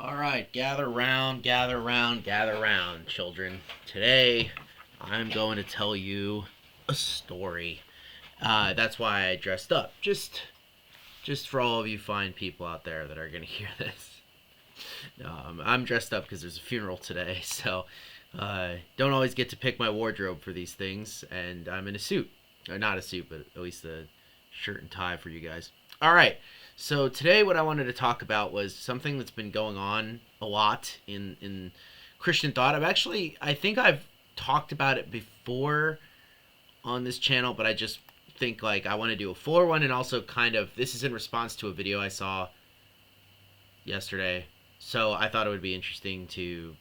All right, gather round, gather round, gather round, children. Today, I'm going to tell you a story. That's why I dressed up. Just for all of you fine people out there that are going to hear this. I'm dressed up because there's a funeral today, so don't always get to pick my wardrobe for these things, and I'm in a suit. Or not a suit, but at least a shirt and tie for you guys. All right. So today, what I wanted to talk about was something that's been going on a lot in Christian thought. I think I've talked about it before on this channel, but I just think like I want to do a fuller one, and also kind of this is in response to a video I saw yesterday. So I thought it would be interesting to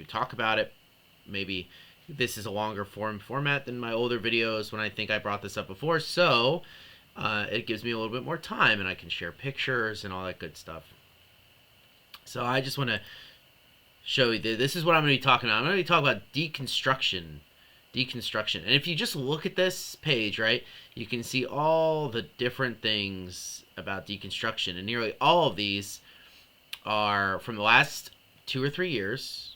talk about it. Maybe this is a longer format than my older videos when I think I brought this up before. So it gives me a little bit more time, and I can share pictures and all that good stuff. So I just want to show you this is what I'm going to be talking about. I'm going to be talking about deconstruction. And if you just look at this page, right, you can see all the different things about deconstruction, and nearly all of these are from the last 2 or 3 years,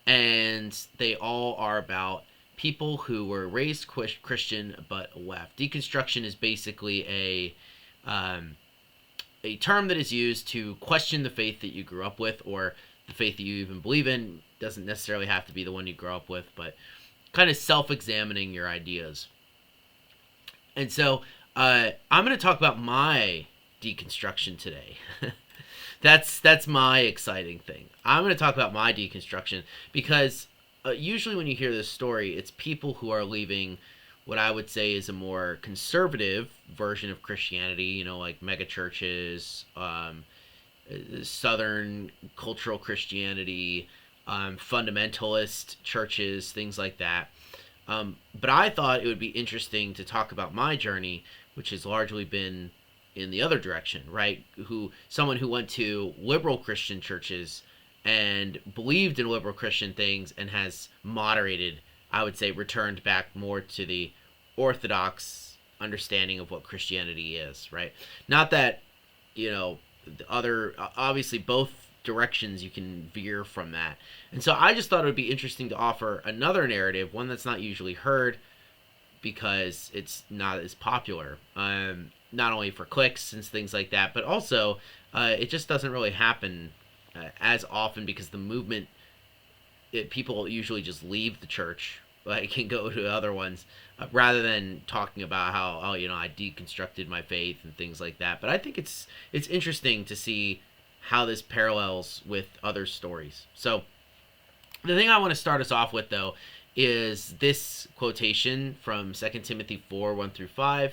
and they all are about people who were raised Christian but left. Deconstruction is basically a term that is used to question the faith that you grew up with, or the faith that you even believe in. Doesn't necessarily have to be the one you grew up with, but kind of self-examining your ideas. And so I'm going to talk about my deconstruction today. That's my exciting thing. I'm going to talk about my deconstruction because usually when you hear this story, it's people who are leaving what I would say is a more conservative version of Christianity, like mega churches, Southern cultural Christianity, fundamentalist churches, things like that. But I thought it would be interesting to talk about my journey, which has largely been in the other direction, right? Someone who went to liberal Christian churches and believed in liberal Christian things and has moderated, I would say, returned back more to the orthodox understanding of what Christianity is, right? Not that, obviously both directions you can veer from that. And so I just thought it would be interesting to offer another narrative, one that's not usually heard because it's not as popular. Not only for clicks and things like that, but also it just doesn't really happen as often because the movement, people usually just leave the church, like, and go to other ones, rather than talking about how I deconstructed my faith and things like that. But I think it's interesting to see how this parallels with other stories. So the thing I want to start us off with, though, is this quotation from 2 Timothy 4:1-5.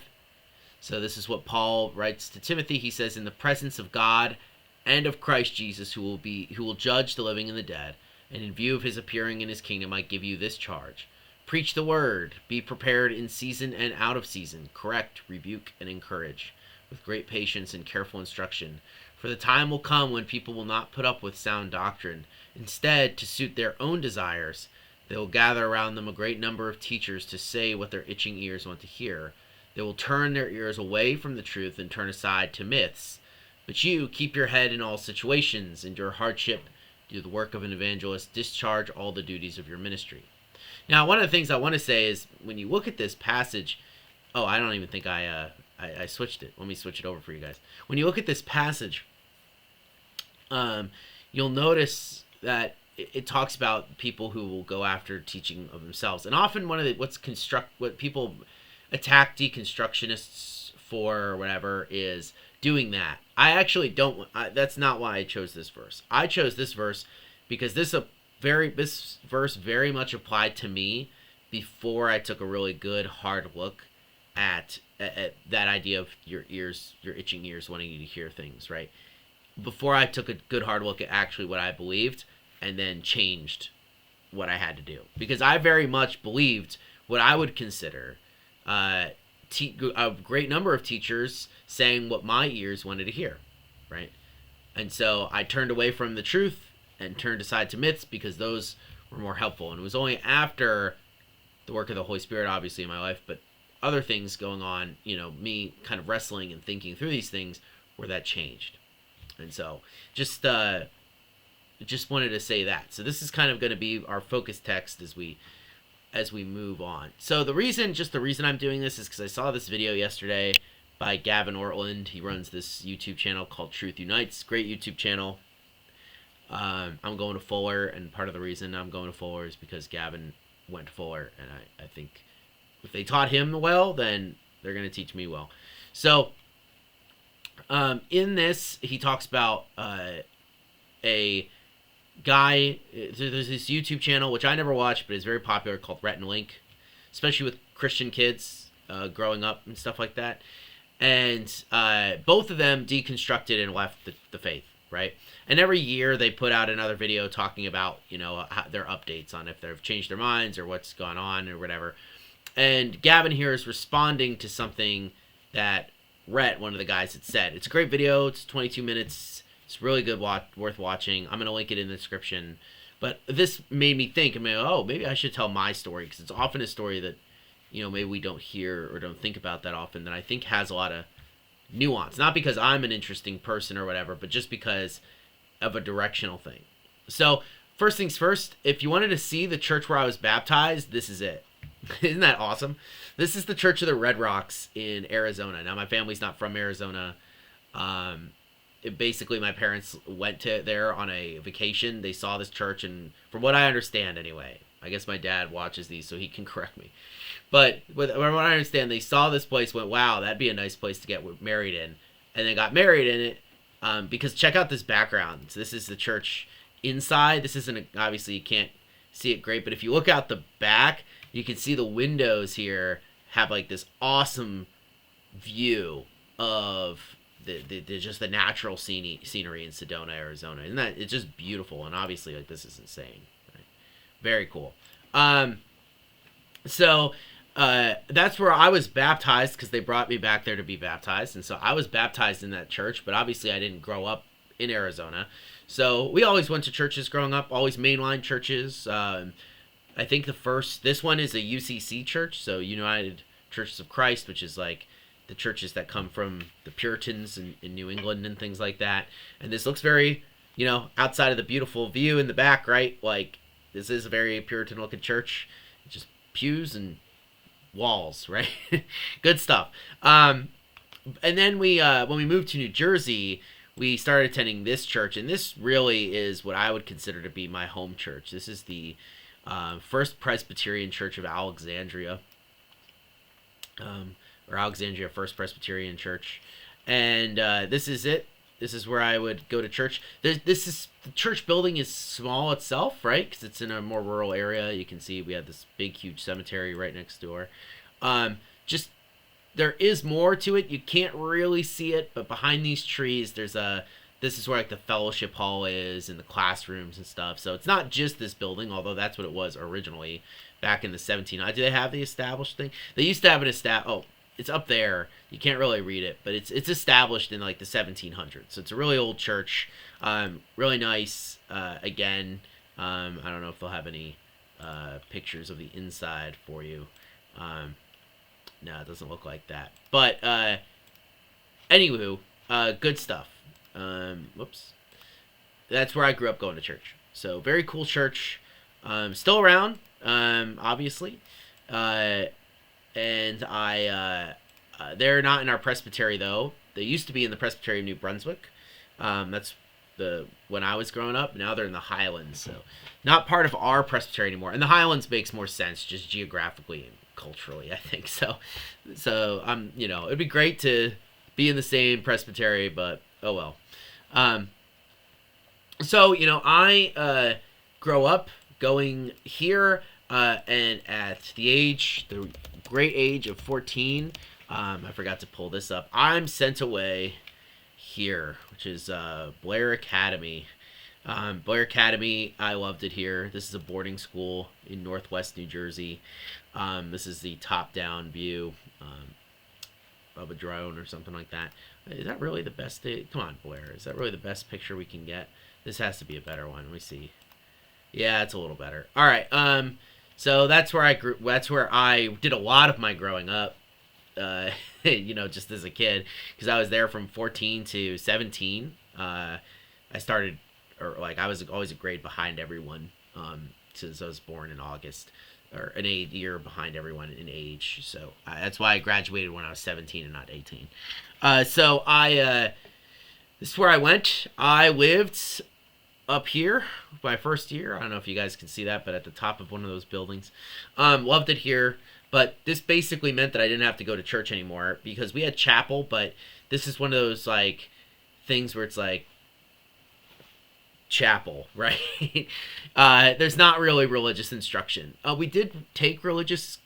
So this is what Paul writes to Timothy. He says, "In the presence of God and of Christ Jesus, who will judge the living and the dead, and in view of his appearing in his kingdom, I give you this charge: preach the word, be prepared in season and out of season, correct, rebuke, and encourage, with great patience and careful instruction. For the time will come when people will not put up with sound doctrine. Instead, to suit their own desires, they will gather around them a great number of teachers to say what their itching ears want to hear. They will turn their ears away from the truth and turn aside to myths. But you, keep your head in all situations, endure hardship, do the work of an evangelist, discharge all the duties of your ministry." Now, one of the things I want to say is, when you look at this passage, I don't even think I switched it. Let me switch it over for you guys. When you look at this passage, you'll notice that it talks about people who will go after teaching of themselves. And often what people attack deconstructionists for, or whatever, is doing that. I actually don't. That's not why I chose this verse. I chose this verse because this verse very much applied to me before I took a really good hard look at that idea of your itching ears wanting you to hear things, right? Before I took a good hard look at actually what I believed, and then changed what I had to do, because I very much believed what I would consider a great number of teachers saying what my ears wanted to hear, right? And so I turned away from the truth and turned aside to myths because those were more helpful. And it was only after the work of the Holy Spirit, obviously, in my life, but other things going on, me kind of wrestling and thinking through these things, where that changed. And so just just wanted to say that. So this is kind of going to be our focus text as we move on. So the reason I'm doing this is because I saw this video yesterday by Gavin Ortland. He runs this YouTube channel called Truth Unites. Great YouTube channel. I'm going to Fuller, and part of the reason I'm going to Fuller is because Gavin went to Fuller, and I think if they taught him well, then they're going to teach me well. So in this, he talks about a guy. There's this YouTube channel which I never watched, but is very popular, called Rhett and Link, especially with Christian kids growing up and stuff like that. And both of them deconstructed and left the faith, right? And every year they put out another video talking about, their updates on if they've changed their minds or what's gone on or whatever. And Gavin here is responding to something that Rhett, one of the guys, had said. It's a great video. It's 22 minutes. It's really good, worth watching. I'm going to link it in the description. But this made me think, maybe I should tell my story, because it's often a story that, maybe we don't hear or don't think about that often, that I think has a lot of nuance. Not because I'm an interesting person or whatever, but just because of a directional thing. So, first things first, if you wanted to see the church where I was baptized, this is it. Isn't that awesome? This is the Church of the Red Rocks in Arizona. Now, my family's not from Arizona. Basically, my parents went there on a vacation. They saw this church, and from what I understand anyway, I guess my dad watches these so he can correct me. But from what I understand, they saw this place, went, wow, that'd be a nice place to get married in. And they got married in it because check out this background. So this is the church inside. This isn't, obviously you can't see it great, but if you look out the back, you can see the windows here have like this awesome view of the just the natural scenery in Sedona, Arizona. Isn't that, it's just beautiful, and obviously like this is insane. Right? Very cool. So that's where I was baptized, because they brought me back there to be baptized, and so I was baptized in that church, but obviously I didn't grow up in Arizona. So we always went to churches growing up, always mainline churches. I think this one is a UCC church, so United Churches of Christ, which is like the churches that come from the Puritans in New England and things like that. And this looks very, outside of the beautiful view in the back, right? Like, this is a very Puritan-looking church. Just pews and walls, right? Good stuff. And then when we moved to New Jersey, we started attending this church, and this really is what I would consider to be my home church. This is the First Presbyterian Church of Alexandria, or Alexandria First Presbyterian Church, and this is it. This is where I would go to church. The church building is small itself, right? Because it's in a more rural area. You can see we have this big, huge cemetery right next door. Just there is more to it. You can't really see it, but behind these trees, this is where like the fellowship hall is and the classrooms and stuff. So it's not just this building, although that's what it was originally back in the 1700s. Do they have the established thing? They used to have an it's up there. You can't really read it, but it's established in like the 1700s. So it's a really old church. Really nice. Again, I don't know if they'll have any pictures of the inside for you. No, it doesn't look like that. But anywho, good stuff. Whoops. That's where I grew up going to church. So very cool church. Still around, obviously. And they're not in our presbytery though. They used to be in the Presbytery of New Brunswick. That's when I was growing up. Now they're in the Highlands, so not part of our presbytery anymore. And the Highlands makes more sense just geographically and culturally, I think. So it'd be great to be in the same presbytery, but oh well. So I grow up going here, and at the great age of 14, I forgot to pull this up. I'm sent away here, which is Blair Academy. Blair Academy, I loved it here. This is a boarding school in Northwest New Jersey. This is the top-down view of a drone or something like that. Is that really the best? Come on, Blair. Is that really the best picture we can get? This has to be a better one. Let me see. Yeah, it's a little better. All right. So that's where I grew. That's where I did a lot of my growing up. Just as a kid, because I was there from 14 to 17. I started or like I was always a grade behind everyone, since I was born in August, or an year behind everyone in age. So that's why I graduated when I was 17 and not 18. So this is where I went. I lived up here my first year. I don't know if you guys can see that, but at the top of one of those buildings. Loved it here. But this basically meant that I didn't have to go to church anymore because we had chapel, but this is one of those like things where it's like chapel, right? There's not really religious instruction. We did take religious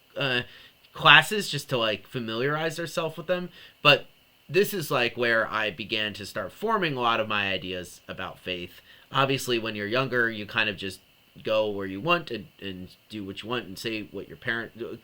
classes just to like familiarize ourselves with them, but this is like where I began to start forming a lot of my ideas about faith. Obviously, when you're younger, you kind of just go where you want and do what you want and say what your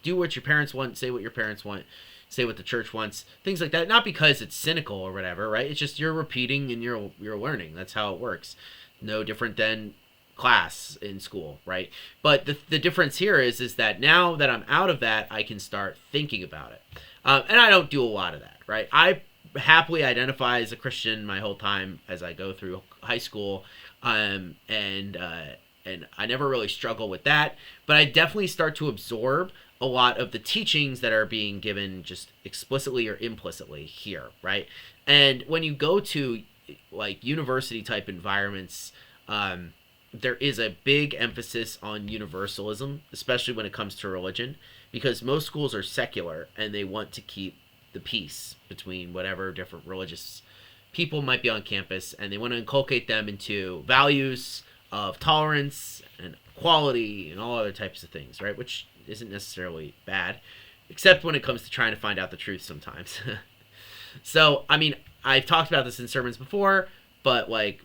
do what your parents want, say what your parents want, say what the church wants, things like that. Not because it's cynical or whatever, right? It's just you're repeating and you're learning. That's how it works. No different than class in school, right? But the difference here is that now that I'm out of that, I can start thinking about it. And I don't do a lot of that, right? I happily identify as a Christian my whole time as I go through high school, and I never really struggle with that. But I definitely start to absorb a lot of the teachings that are being given just explicitly or implicitly here, right? And when you go to like university type environments, there is a big emphasis on universalism, especially when it comes to religion, because most schools are secular and they want to keep the peace between whatever different religious people might be on campus, and they want to inculcate them into values of tolerance and equality and all other types of things, right? Which isn't necessarily bad, except when it comes to trying to find out the truth sometimes. So, I mean, I've talked about this in sermons before, but like,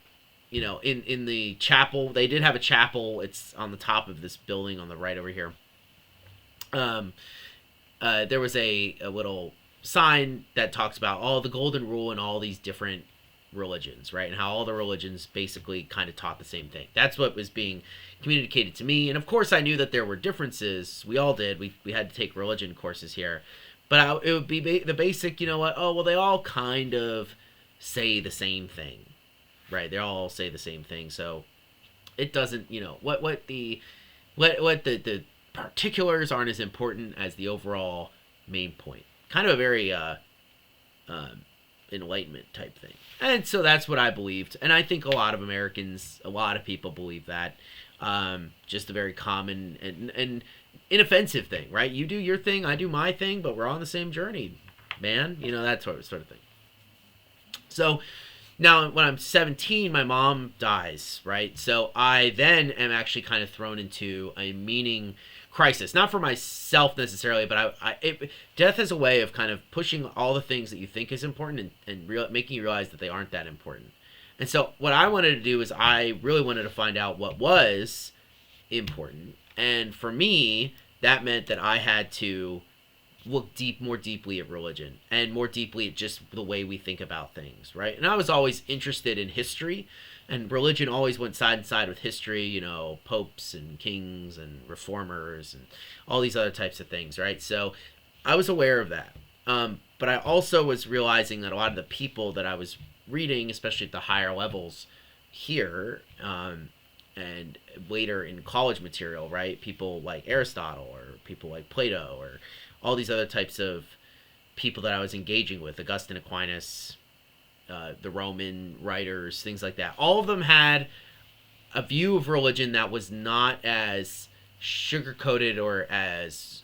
you know, in the chapel, they did have a chapel. It's on the top of this building on the right over here. There was a little sign that talks about all the golden rule and all these different religions, right? And how all the religions basically kind of taught the same thing. That's what was being communicated to me. And of course, I knew that there were differences. We all did. We had to take religion courses here. But it would be the basic, you know what? Oh, well, they all kind of say the same thing, right? They all say the same thing. So it doesn't, you know, what the particulars aren't as important as the overall main point. Kind of a very enlightenment type thing. And so that's what I believed. And I think a lot of Americans, a lot of people believe that. Just a very common and inoffensive thing, right? You do your thing, I do my thing, but we're on the same journey, man. You know, that sort of thing. So now when I'm 17, my mom dies, right? So I then am actually kind of thrown into a meaning crisis. Not for myself necessarily, but death is a way of kind of pushing all the things that you think is important and making you realize that they aren't that important. And so what I wanted to do is I really wanted to find out what was important. And for me, that meant that I had to look more deeply at religion and more deeply at just the way we think about things, right? And I was always interested in history, and religion always went side and side with history, you know, popes and kings and reformers and all these other types of things, right? So I was aware of that. But I also was realizing that a lot of the people that I was reading, especially at the higher levels here, and later in college material, right? People like Aristotle or people like Plato or all these other types of people that I was engaging with, Augustine, Aquinas, the Roman writers, things like that. All of them had a view of religion that was not as sugar-coated or as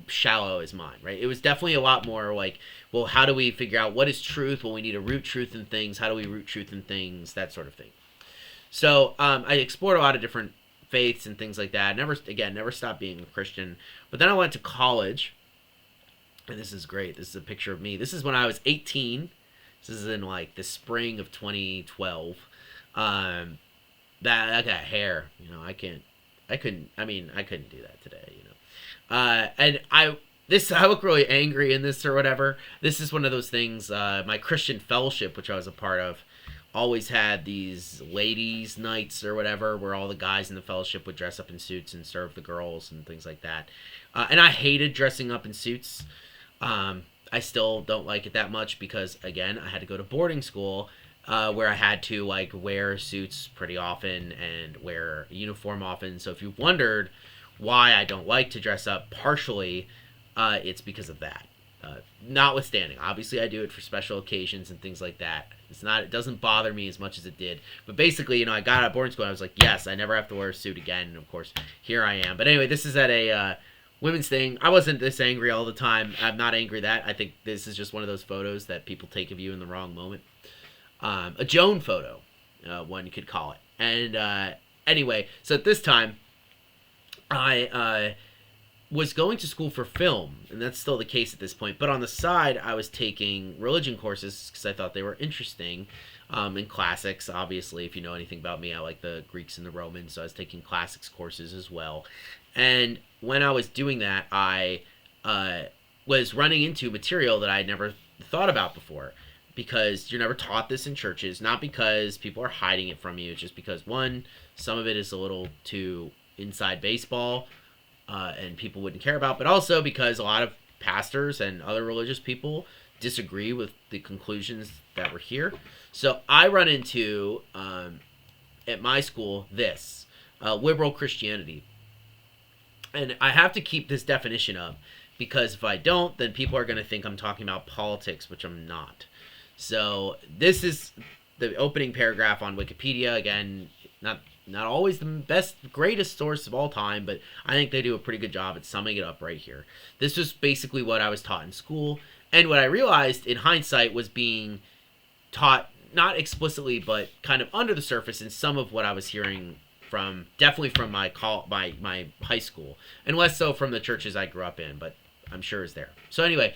shallow as mine, right? It was definitely a lot more like, well, how do we figure out what is truth? Well, we need to root truth in things. How do we root truth in things? That sort of thing. So I explored a lot of different faiths and things like that. Never stopped being a Christian. But then I went to college, and this is great. This is a picture of me. This is when I was 18. This is in like the spring of 2012. I got hair. You know, I couldn't do that today. You know, and I look really angry in this or whatever. This is one of those things. My Christian fellowship, which I was a part of, always had these ladies' nights or whatever, where all the guys in the fellowship would dress up in suits and serve the girls and things like that. And I hated dressing up in suits. I still don't like it that much because, again, I had to go to boarding school. where I had to like wear suits pretty often and wear a uniform often. So if you wondered why I don't like to dress up, partially it's because of that. Notwithstanding, obviously I do it for special occasions and things like that. It doesn't bother me as much as it did. But basically, I got out of boarding school and I was like, yes, I never have to wear a suit again. And of course, here I am. But anyway, this is at a women's thing. I wasn't this angry all the time. I'm not angry that. I think this is just one of those photos that people take of you in the wrong moment. A Joan photo, one you could call it. And anyway, so at this time, I was going to school for film, and that's still the case at this point. But on the side, I was taking religion courses because I thought they were interesting. In classics, obviously, if you know anything about me, I like the Greeks and the Romans, so I was taking classics courses as well. And when I was doing that, I was running into material that I had never thought about before. Because you're never taught this in churches, not because people are hiding it from you, it's just because, one, some of it is a little too inside baseball, and people wouldn't care about, but also because a lot of pastors and other religious people disagree with the conclusions that were here. So I run into, at my school, this, liberal Christianity. And I have to keep this definition up, because if I don't, then people are going to think I'm talking about politics, which I'm not. So this is the opening paragraph on Wikipedia. Again, not always the best, greatest source of all time, but I think they do a pretty good job at summing it up right here. This was basically what I was taught in school, and what I realized in hindsight was being taught, not explicitly, but kind of under the surface in some of what I was hearing from, definitely from my high school, and less so from the churches I grew up in, but I'm sure is there. So anyway,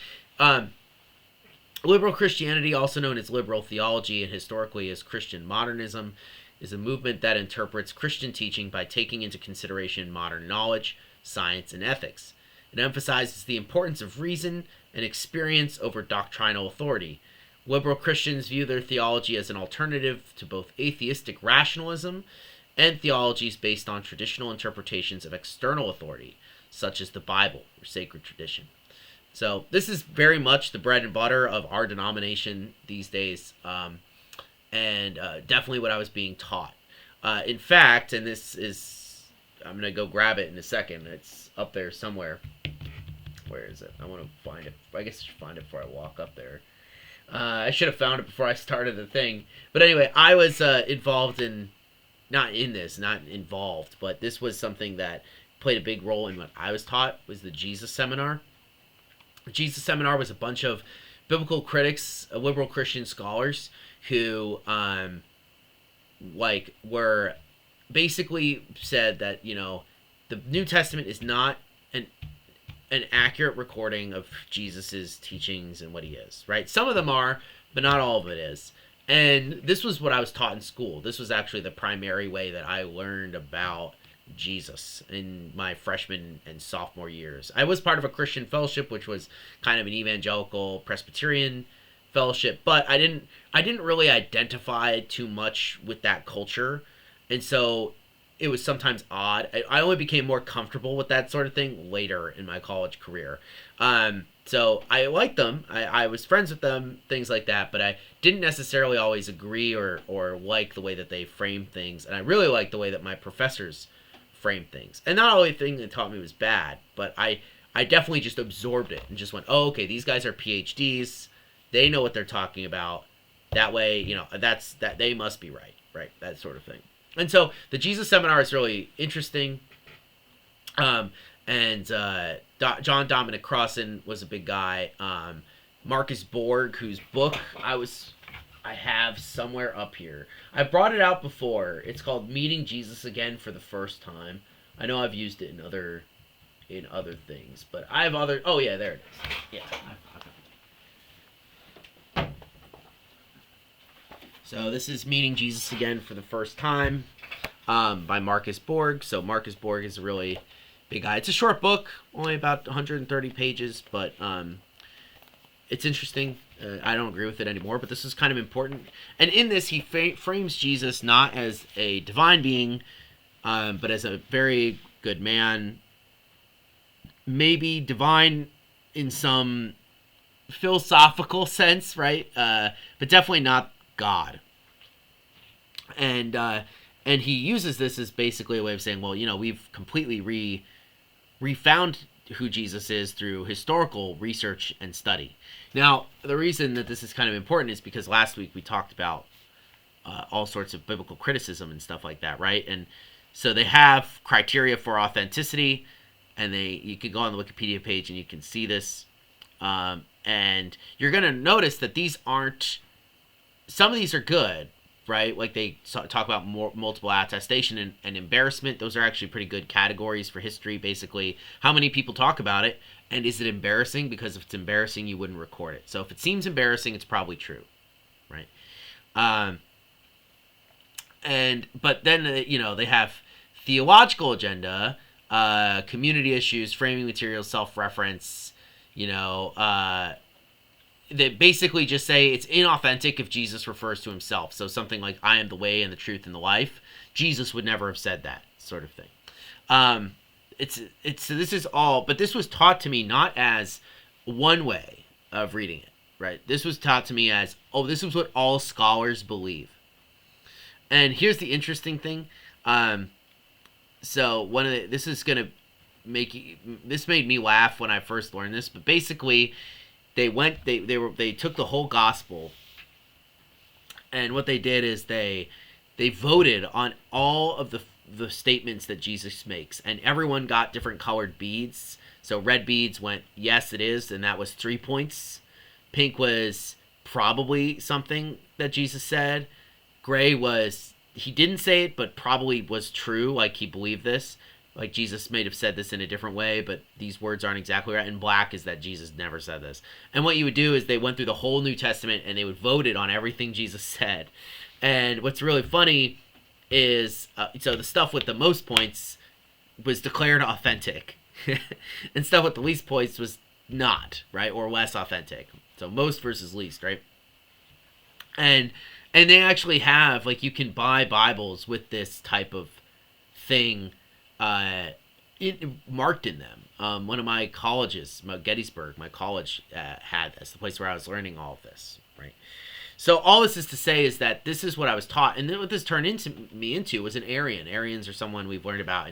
liberal Christianity, also known as liberal theology and historically as Christian modernism, is a movement that interprets Christian teaching by taking into consideration modern knowledge, science, and ethics. It emphasizes the importance of reason and experience over doctrinal authority. Liberal Christians view their theology as an alternative to both atheistic rationalism and theologies based on traditional interpretations of external authority, such as the Bible or sacred tradition. So this is very much the bread and butter of our denomination these days, and definitely what I was being taught. In fact, and this is, I'm going to go grab it in a second. It's up there somewhere. Where is it? I want to find it. I guess I should find it before I walk up there. I should have found it before I started the thing. But anyway, I was involved in, not involved, but this was something that played a big role in what I was taught, was the Jesus Seminar. The Jesus Seminar was a bunch of biblical critics, liberal Christian scholars who, were basically said that, the New Testament is not an accurate recording of Jesus's teachings and what he is, right? Some of them are, but not all of it is. And this was what I was taught in school. This was actually the primary way that I learned about Jesus in my freshman and sophomore years. I was part of a Christian fellowship, which was kind of an evangelical Presbyterian fellowship, but I didn't really identify too much with that culture, and so it was sometimes odd. I only became more comfortable with that sort of thing later in my college career. So I liked them. I was friends with them, things like that, but I didn't necessarily always agree or like the way that they framed things, and I really liked the way that my professors frame things. And not all the thing they taught me was bad, but I definitely just absorbed it and just went, oh, okay, these guys are PhDs. They know what they're talking about. That way, that they must be right? That sort of thing. And so the Jesus Seminar is really interesting. And John Dominic Crossan was a big guy. Marcus Borg, whose book I have somewhere up here. I brought it out before. It's called Meeting Jesus Again for the First Time. I know I've used it in other things, but I have other. Oh yeah, there it is. Yeah. So this is Meeting Jesus Again for the First Time, by Marcus Borg. So Marcus Borg is a really big guy. It's a short book, only about 130 pages, but it's interesting. I don't agree with it anymore, but this is kind of important. And in this, he frames Jesus not as a divine being, but as a very good man. Maybe divine in some philosophical sense, right? But definitely not God. And he uses this as basically a way of saying, well, we've completely refound who Jesus is through historical research and study. Now, the reason that this is kind of important is because last week we talked about all sorts of biblical criticism and stuff like that, right? And so they have criteria for authenticity, and you can go on the Wikipedia page and you can see this. And you're going to notice that some of these are good, right? Like they talk about multiple attestation and embarrassment. Those are actually pretty good categories for history. Basically, how many people talk about it, and is it embarrassing? Because if it's embarrassing, you wouldn't record it. So if it seems embarrassing, it's probably true, right? But then they have theological agenda, community issues, framing materials, self-reference. They basically just say it's inauthentic if Jesus refers to himself. So something like, I am the way and the truth and the life. Jesus would never have said that, sort of thing. So this is all, but this was taught to me not as one way of reading it, right? This was taught to me as, this is what all scholars believe. And here's the interesting thing. So this made me laugh when I first learned this, but basically they took the whole gospel, and what they did is they voted on all of the statements that Jesus makes, and everyone got different colored beads. So red beads went, yes, it is, and that was 3 points. Pink was probably something that Jesus said. Gray was, he didn't say it, but probably was true, like he believed this. Like Jesus may have said this in a different way, but these words aren't exactly right. And black is that Jesus never said this. And what you would do is they went through the whole New Testament and they would vote it on everything Jesus said. And what's really funny is, so the stuff with the most points was declared authentic. And stuff with the least points was not, right? Or less authentic. So most versus least, right? And they actually have, like, you can buy Bibles with this type of thing marked in them. One of my colleges, Gettysburg, my college had this, the place where I was learning all of this, right? So all this is to say is that this is what I was taught, and then what this turned me into was an Arian. Arians are someone we've learned about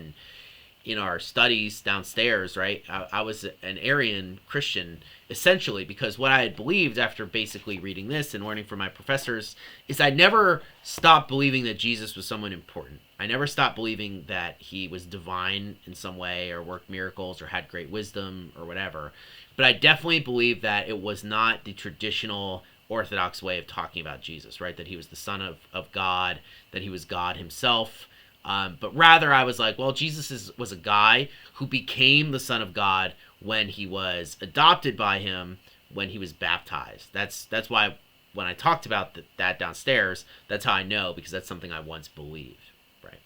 in our studies downstairs, right? I was an Arian Christian, essentially, because what I had believed after basically reading this and learning from my professors is I never stopped believing that Jesus was someone important. I never stopped believing that he was divine in some way or worked miracles or had great wisdom or whatever. But I definitely believed that it was not the traditional Orthodox way of talking about Jesus, right? That he was the Son of God, that he was God himself. But rather I was like, well, Jesus was a guy who became the Son of God when he was adopted by him, when he was baptized. That's why when I talked about that downstairs, that's how I know, because that's something I once believed, right?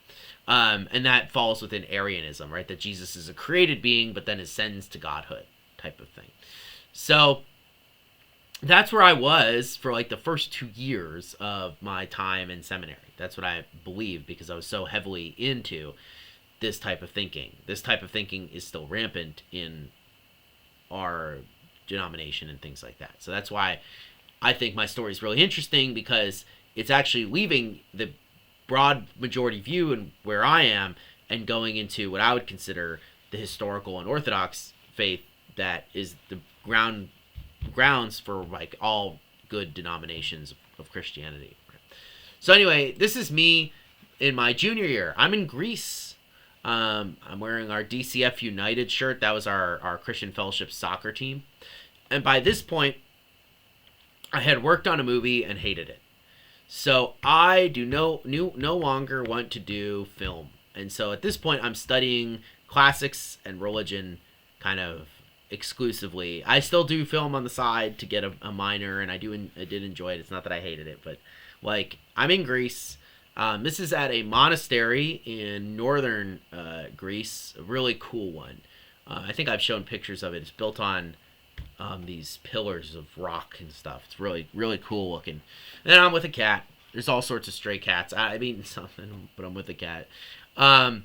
And that falls within Arianism, right? That Jesus is a created being, but then ascends to godhood type of thing. So that's where I was for like the first 2 years of my time in seminary. That's what I believed, because I was so heavily into this type of thinking. This type of thinking is still rampant in our denomination and things like that. So that's why I think my story is really interesting, because it's actually leaving the broad majority view and where I am and going into what I would consider the historical and Orthodox faith that is the grounds for like all good denominations of Christianity. So anyway, this is me in my junior year. I'm in Greece. I'm wearing our DCF United shirt. That was our Christian Fellowship soccer team. And by this point, I had worked on a movie and hated it. So I no longer want to do film. And so at this point, I'm studying classics and religion kind of exclusively. I still do film on the side to get a minor, and I did enjoy it. It's not that I hated it, but like, I'm in Greece. This is at a monastery in northern Greece, a really cool one. I think I've shown pictures of it. It's built on these pillars of rock and stuff. It's really, really cool looking. And then I'm with a cat. There's all sorts of stray cats. I mean, something, but I'm with a cat. And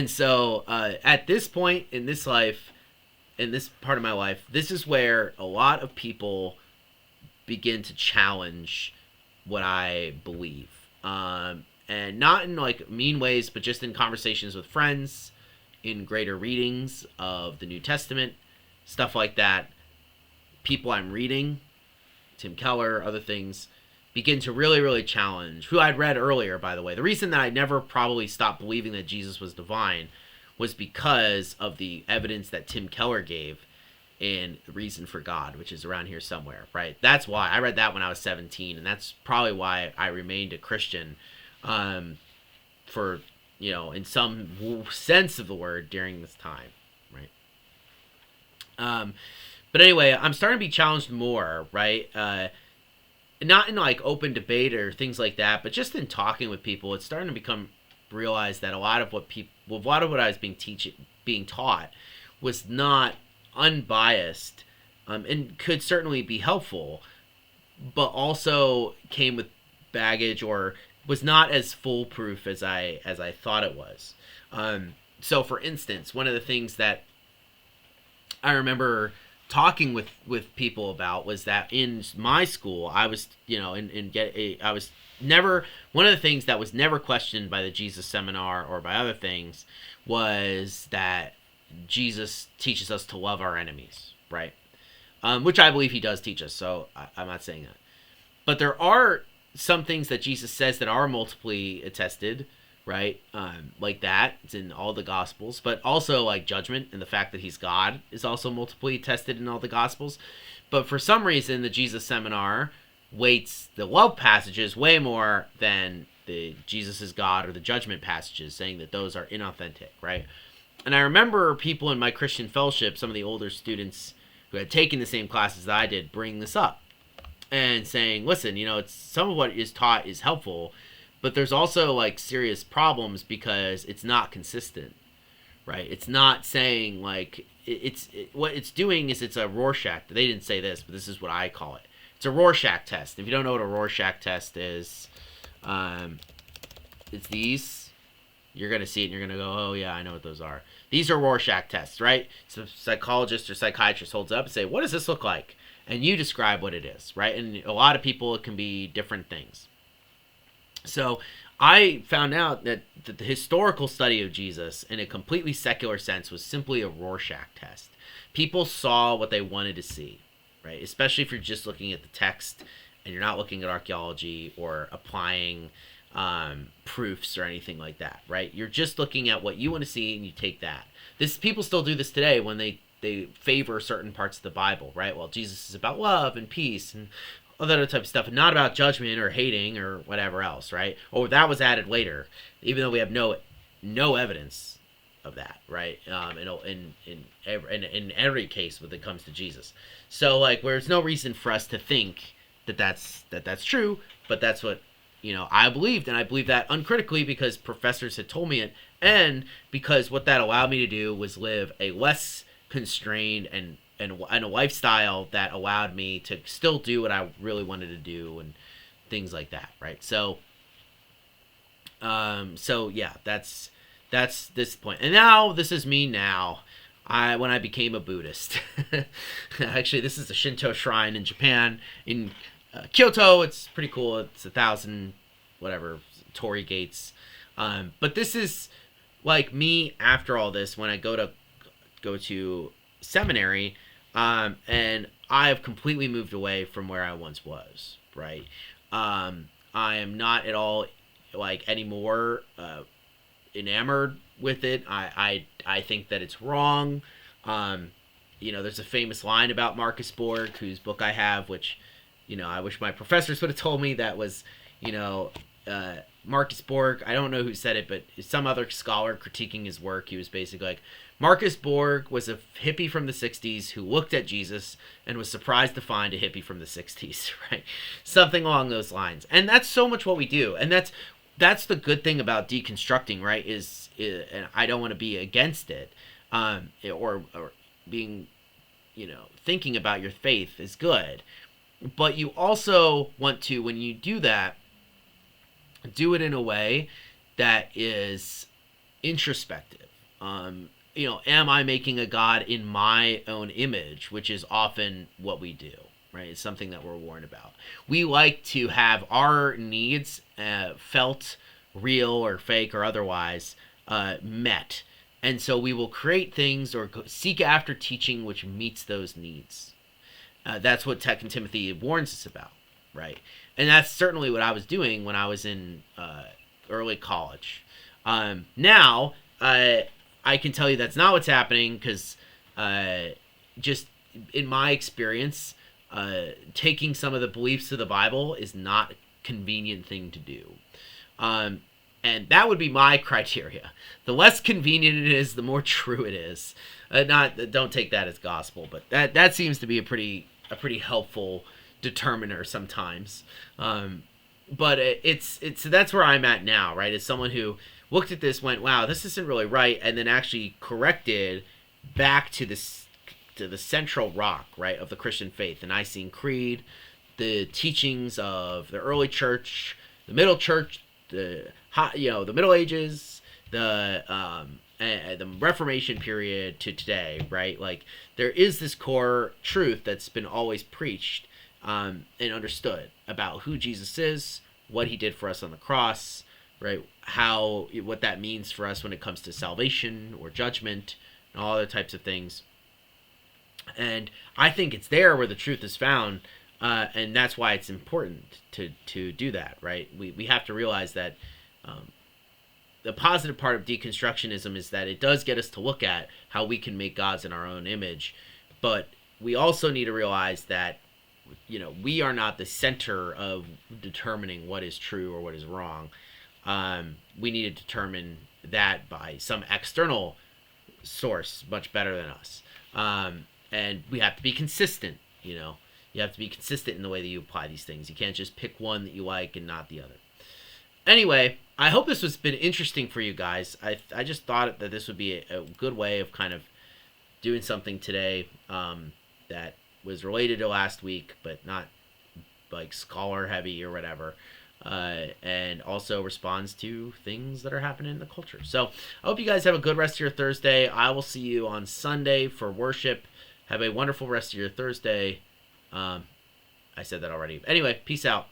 so at this point in this life, in this part of my life, this is where a lot of people begin to challenge what I believe. And not in like mean ways, but just in conversations with friends, in greater readings of the New Testament, stuff like that. People I'm reading, Tim Keller, other things, begin to really, really challenge, who I'd read earlier, by the way. The reason that I never probably stopped believing that Jesus was divine was because of the evidence that Tim Keller gave in Reason for God, which is around here somewhere, right? That's why I read that when I was 17, and that's probably why I remained a Christian for, in some sense of the word during this time, right? But anyway, I'm starting to be challenged more, right? Not in like open debate or things like that, but just in talking with people, it's starting to become realized that a lot of what I was being taught was not unbiased, and could certainly be helpful, but also came with baggage or was not as foolproof as I thought it was. So, for instance, one of the things that I remember talking with people about was that in my school I was I was never, one of the things that was never questioned by the Jesus seminar or by other things was that Jesus teaches us to love our enemies, right? Which I believe he does teach us, so I'm not saying that. But there are some things that Jesus says that are multiply attested, right? Like that. It's in all the Gospels. But also like judgment and the fact that he's God is also multiply attested in all the Gospels. But for some reason, the Jesus seminar weights the love passages way more than the Jesus is God or the judgment passages, saying that those are inauthentic, right? And I remember people in my Christian fellowship, some of the older students who had taken the same classes that I did, bring this up and saying, listen, it's some of what is taught is helpful, but there's also like serious problems because it's not consistent, right? It's not saying like what it's doing is it's a Rorschach. They didn't say this, but this is what I call it. It's a Rorschach test. If you don't know what a Rorschach test is, it's these. You're going to see it and you're going to go, oh yeah, I know what those are. These are Rorschach tests, right? So a psychologist or psychiatrist holds it up and say, what does this look like? And you describe what it is, right? And a lot of people, it can be different things. So I found out that the historical study of Jesus in a completely secular sense was simply a Rorschach test. People saw what they wanted to see, right? Especially if you're just looking at the text and you're not looking at archaeology or applying proofs or anything like that, right? You're just looking at what you want to see and you take that. People still do this today when they favor certain parts of the Bible, right? Well, Jesus is about love and peace and all that other type of stuff, and not about judgment or hating or whatever else, right? Or that was added later, even though we have no evidence of that, right? In every case when it comes to Jesus. So like, there's no reason for us to think that that's true, but that's what I believed, and I believed that uncritically because professors had told me it, and because what that allowed me to do was live a less constrained and a lifestyle that allowed me to still do what I really wanted to do and things like that, right? So yeah, that's this point. And now this is me now. When I became a Buddhist. Actually, this is a Shinto shrine in Japan in Kyoto. It's pretty cool. It's 1,000 whatever torii gates. But this is like me after all this when I go to seminary, and I have completely moved away from where I once was, right? I am not at all like anymore enamored with it. I think that it's wrong. There's a famous line about Marcus Borg, whose book I have, which I wish my professors would have told me that was, Marcus Borg, I don't know who said it, but some other scholar critiquing his work, he was basically like, Marcus Borg was a hippie from the 60s who looked at Jesus and was surprised to find a hippie from the 60s, right? Something along those lines. And that's so much what we do. And that's the good thing about deconstructing, right, is and I don't want to be against it, or being, thinking about your faith is good. But you also want to, when you do that, do it in a way that is introspective. Am I making a God in my own image, which is often what we do, right? It's something that we're warned about. We like to have our needs felt, real or fake or otherwise, met. And so we will create things or seek after teaching which meets those needs. That's what Tech and Timothy warns us about, right? And that's certainly what I was doing when I was in early college. Now, I can tell you that's not what's happening because just in my experience, taking some of the beliefs of the Bible is not a convenient thing to do. And that would be my criteria. The less convenient it is, the more true it is. Don't take that as gospel, but that seems to be a pretty helpful determiner sometimes. But it's that's where I'm at now, right? As someone who looked at this, went, "Wow, this isn't really right," and then actually corrected back to the central rock, right, of the Christian faith, the Nicene Creed, the teachings of the early church, the middle church, the Middle Ages, the Reformation period to today, right? Like there is this core truth that's been always preached and understood about who Jesus is, what he did for us on the cross, right? What that means for us when it comes to salvation or judgment and all other types of things. And I think it's there where the truth is found, and that's why it's important to do that, right? We have to realize that the positive part of deconstructionism is that it does get us to look at how we can make gods in our own image, but we also need to realize that we are not the center of determining what is true or what is wrong. We need to determine that by some external source much better than us. And we have to be consistent, You have to be consistent in the way that you apply these things. You can't just pick one that you like and not the other. Anyway, I hope this has been interesting for you guys. I just thought that this would be a good way of kind of doing something today that was related to last week, but not like scholar heavy or whatever. And also responds to things that are happening in the culture. So I hope you guys have a good rest of your Thursday. I will see you on Sunday for worship. Have a wonderful rest of your Thursday. I said that already. Anyway, peace out.